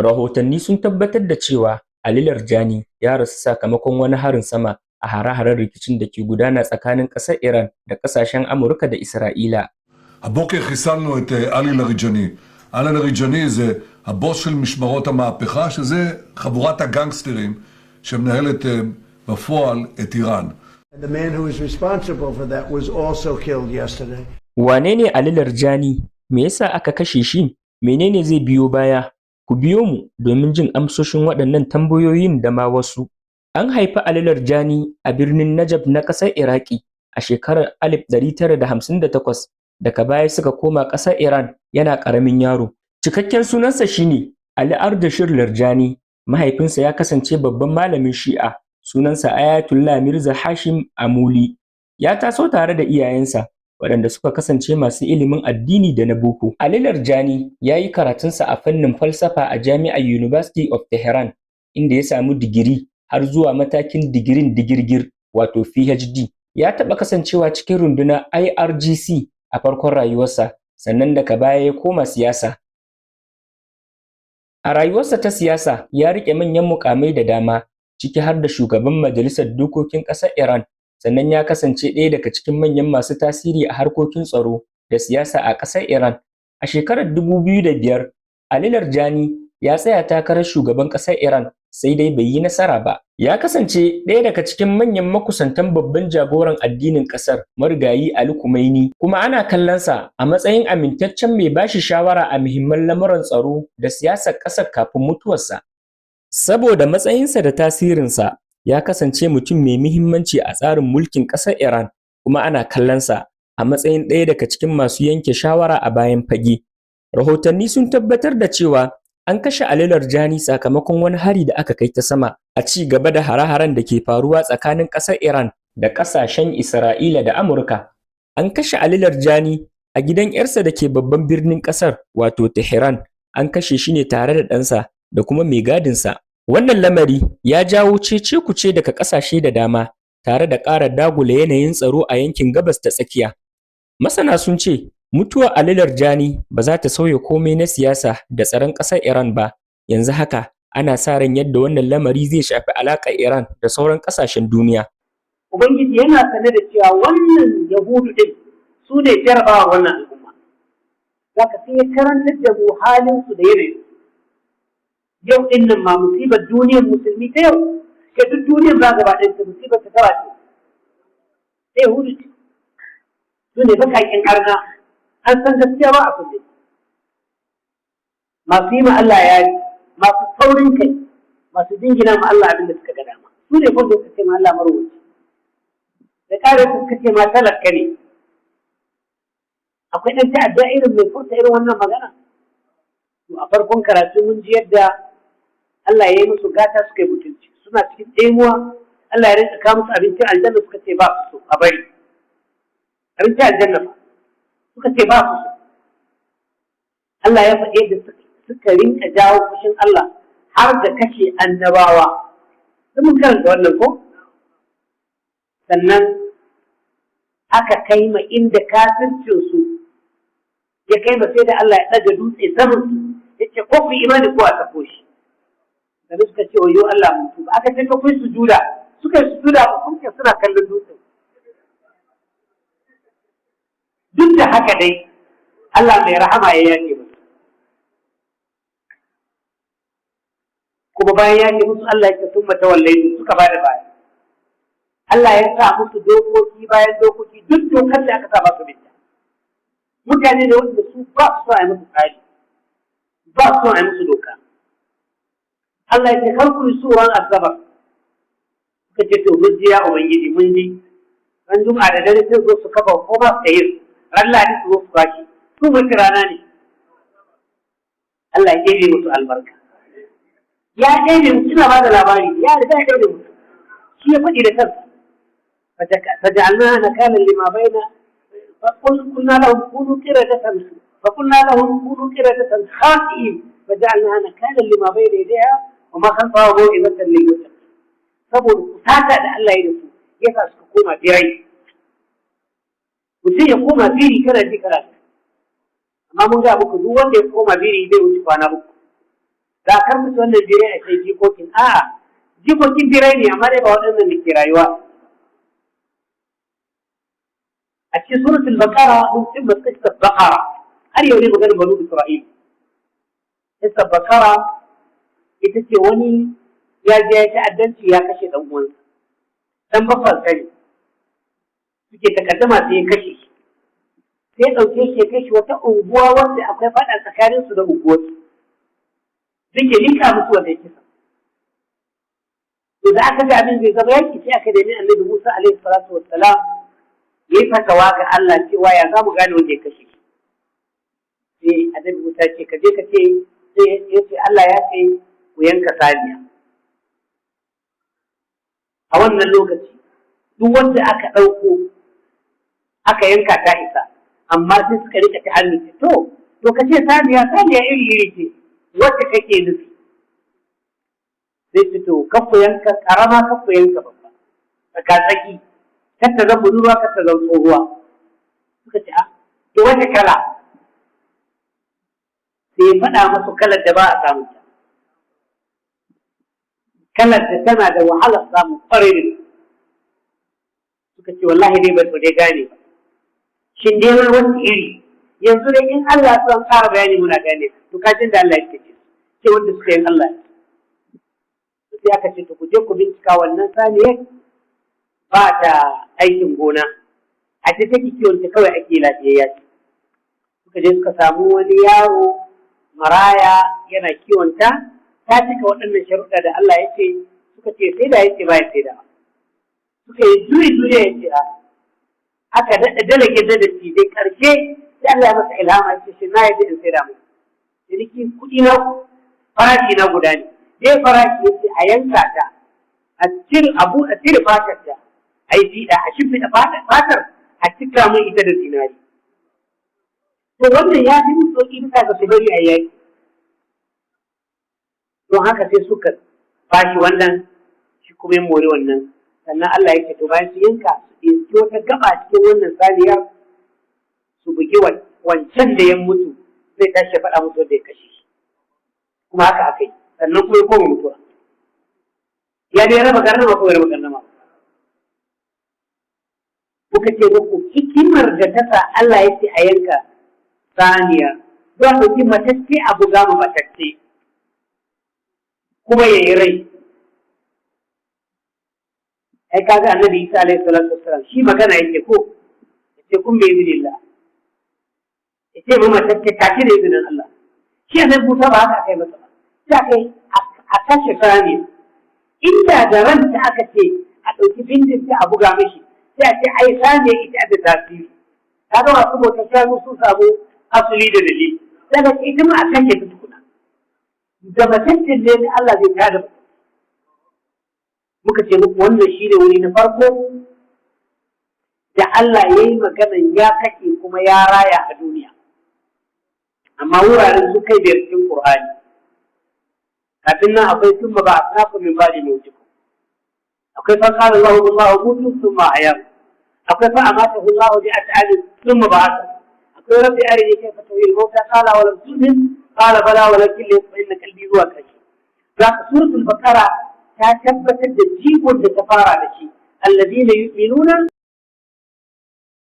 Rahotanni sun tabbatar da cewa Ali Larjani ya rasu sakamakon wani harin sama a hare-haren rikicin da ke gudana tsakanin ƙasar Iran da ƙasashen Amurka da Isra'ila. הבוקר חיסלנו את עלי לריג'אני. עלי לריג'אני זה הבוס של משמרות המהפכה, שזה חבורת הגנגסטרים שמנהלת בפועל את איראן. The man who is responsible for that was also killed yesterday. Wane ne Ali Larjani? Me yasa aka kashe shi? Menene zai biyo baya? Ku biyo mu domin jin amsoshin waɗannan tambayoyin da ma wasu. An haifi Ali Larjani a birnin Najaf na ƙasar Iraki a shekarar 1958. Daga baya suka koma ƙasar Iran yana ƙaramin yaro. Cikakken sunansa shine Ali Ardashir Larjani. Mahaifinsa ya kasance babban malamin Shi'a. Sunansa Ayatollah Mirza Hashim Amuli. Ya taso tare da iyayensa waɗanda suka kasance masu ilimin addini da na boko. Ali Larjani ya yi karatunsa a fannin falsafa a Jami'ar University of Tehran, inda ya samu digiri har zuwa matakin digirin digirgir wato PhD. Ya taɓa kasancewa cikin rundunar IRGC a farkon rayuwarsa, sannan daga baya ya koma siyasa. A rayuwarsa ta siyasa ya riƙe manyan muƙamai da dama, ciki har da shugaban Majalisar Dokokin ƙasar Iran, sannan ya kasance ɗaya daga cikin manyan masu tasiri a harkokin tsaro da siyasa a ƙasar Iran. A shekarar 2005, Ali Larjani ya tsaya takarar shugaban ƙasar Iran, sai dai bai yi nasara ba. Ya kasance ɗaya daga cikin manyan makusantan babban jagoran addinin ƙasar, Marigayi Ali Kumaini, kuma ana kallonsa a matsayin amintaccen mai bashi shawara a muhimman lamuran tsaro da siyasar ƙasar kafin mutuwarsa. Saboda matsayinsa da tasirinsa, ya kasance mutum mai muhimmanci a tsarin mulkin ƙasar Iran, kuma ana kallonsa a matsayin ɗaya daga cikin masu yanke shawara a bayan fage. Rahotanni sun tabbatar da cewa an kashe Ali Larjani sakamakon wani hari da aka kai ta sama, a ci gaba da hare-haren da ke faruwa tsakanin ƙasar Iran da ƙasashen Isra'ila da Amurka. An kashe Ali Larjani a gidan 'yarsa da ke babban birnin ƙasar, wato Tehran. An kashe shi ne tare da ɗansa da kuma mai gadinsa. Wannan lamari ya jawo cece-kuce daga ƙasashe da dama, tare da ƙara dagula yanayin tsaro a yankin Gabas ta Tsakiya. Masana sun ce mutuwar Ali Larjani ba za ta sauya komai na siyasa da tsaron ƙasar Iran ba. Yanzu haka ana sa ran yadda wannan lamari zai shafi alaƙar Iran da sauran ƙasashen duniya. Ubangiji yana sane da cewa wannan Yahudu din su ne jarabawa wannan al'umma. Zaka sai ya karantar da mu halin su da yanayin. Yau din nan ma musibar duniyar musulmi ta yau, ke duk duniyar ba gaba ɗaya ta musibar ta tawa ce. Sai Yahudu ce. Su ne bakakin arna, an san gaskiya ba a kulle. Masu yi ma Allah yari, masu saurin kai, masu jingina ma Allah abin da suka ga dama. Su ne kuma suka ce ma Allah marwaci. Da ƙarar suka ce ma talaka ne. Akwai ɗan ta'adda irin mai furta irin wannan magana. To a farkon karatu mun ji yadda Allah ya yi musu gata suka yi mutunci. Suna cikin ɗemuwa, Allah ya rinka kawo musu abincin aljanna suka ce ba su so a bari. Abincin aljanna ba. Suka ce ba su so. Allah ya faɗe da suka rinka jawo fushin Allah har da kashe annabawa. Sun mun karanta wannan ko? Sannan aka kai ma inda kafircinsu ya kai ba sai da Allah ya ɗaga dutse saman su ya ce ko ku imani ko a sako shi. Sannan suka ce wayo Allah mun tuba. Aka ce ka kai sujuda. Suka yi sujuda ba kun suna kallon dutsen. Duk da haka dai Allah mai rahama ya yake musu. Kuma bayan yake musu Allah ya sun mata wallai suka bada baya. Allah ya sa musu dokoki bayan dokoki duk dokar da aka sa ba su binta. Mutane da wanda su ba su so a yi musu tsari, ba su so a yi musu doka. Allah ya ce kar ku yi tsoron asabar. Suka ce to mun ji ya Ubangiji mun ji. Ran Juma'a da dare sai zo su kafa ko ba su yi. Ran Lahadi su zo su baki. Su mutu rana ne. Allah ya ɗebe musu albarka. Ya ɗebe musu suna ba da labari ya riga ya ɗebe musu. Shi ya faɗi da kansa. فجعلناها نكالا لما بين فقلنا لهم كونوا قردة خاسئين فجعلناها نكالا لما بين يديها وما خلفها موعظة للمتقين. saboda kusata da Allah ya dafu ya sa suka koma birai. Mutum ya koma biri kana ji karatu. Amma mun ga muku duk wanda ya koma biri zai wuce kwana uku. za a karɓi wannan birai a kai jikokin jikokin birai ne amma dai ba waɗannan da ke rayuwa a cikin suratul baqara mun cimma qissat baqara har yau ne maganar banu isra'il qissat baqara ita ce wani ya je ya ta'addanci ya kashe dan uwansa dan babban sani suke takaddama sai ya kashe shi sai ya ɗauke shi ya kai shi wata unguwa wanda akwai faɗa tsakaninsu da unguwarsu suke lika musu wanda ya kisa to da aka ga abin bai zama yaki sai aka nemi annabi Musa alaihi salatu wassalam yayi fatawa ga Allah cewa ya za mu gane wanda ya kashe shi sai annabi Musa ce ka je ka ce sai ya ce Allah ya ce ku yanka saniya a wannan lokaci duk wanda aka ɗauko aka yanka ta isa amma sai suka rika ta hannu to ka ce saniya iri iri ce wacce kake nufi sai ce to kafu yanka karama kafu yanka babba tsaki kar ta zama budurwa kar ta zama tsohuwa suka ce to wace kala sai ya faɗa masu kalar da ba a samu ta kalar da tana da wahalar samun ƙwarai da suka ce wallahi dai ba su dai gane ba shin dai wani iri yanzu dai in Allah ya san ƙara bayani muna gane to kajin da Allah yake ce wanda suka yin Allah sai aka ce ku je ku bincika wannan saniyar ba ta aikin gona a ce take kiwon ta kawai ake lafiyayya ce suka je suka samu wani yaro maraya yana kiwon ta cika waɗannan sharuɗa da Allah ya ce suka ce sai da ya ce ba ya sai da suka yi juyi ya ce aka daɗa dalage da dai ƙarshe sai Allah ya masa ilhama ya ce shi na yadda in sai da mu ciniki kuɗi na farashi na guda ne dai farashi yake a yanka ta a cire fatar ta a yi fiɗa a shimfiɗa fatar a cika mun ita da zinari to wannan ya fi musu sauƙi bisa ga su bari a yaki don haka sai suka bashi wannan shi kuma ya mori wannan sannan Allah ya ce to bayan su yanka su ɗauki wata gaba cikin wannan saniyar su bugi wancan da ya mutu zai tashi ya faɗa musu wanda ya kashe shi kuma haka aka yi sannan kuma ya koma mutuwa ya dai raba garnama ko ya raba garnama kuka ce muku hikimar da ta sa Allah ya ce a yanka saniya za a ɗauki matacce a buga ma matacce kuma ya yi rai ai kaga annabi Isa alaihi salatu wassalam shi magana yake ko yace kun bi idinillah yace mu matacce kaci da izinin Allah shi annabi Musa ba haka kai masa sai kai a kashe sani inda da ranta aka ce a ɗauki bindin ta a buga mishi sai a ce ai sani ita da tasiri kaga wasu bautar shanu sun samu asali da dalili daga ita ma a kashe ta tukuna da mataccen ne Allah zai tada muka ce muku wannan shi ne wuri na farko da Allah ya yi maganan ya kashe kuma ya raya a duniya amma wuraren su kai biyar cikin Qur'ani kafin nan akwai sun ba a tsaku min ba'di mawtikum akwai fa qala Allahu Allahu mutu thumma ahya akwai fa amatahu Allahu bi at'ali thumma ba'atha akwai rabbi arini kayfa tuhil mawta qala wa lam tu'min qala bala walakin inna qalbi huwa kashi zaka suratul baqara ta tabbatar da jigon da ta fara da shi alladhina yu'minuna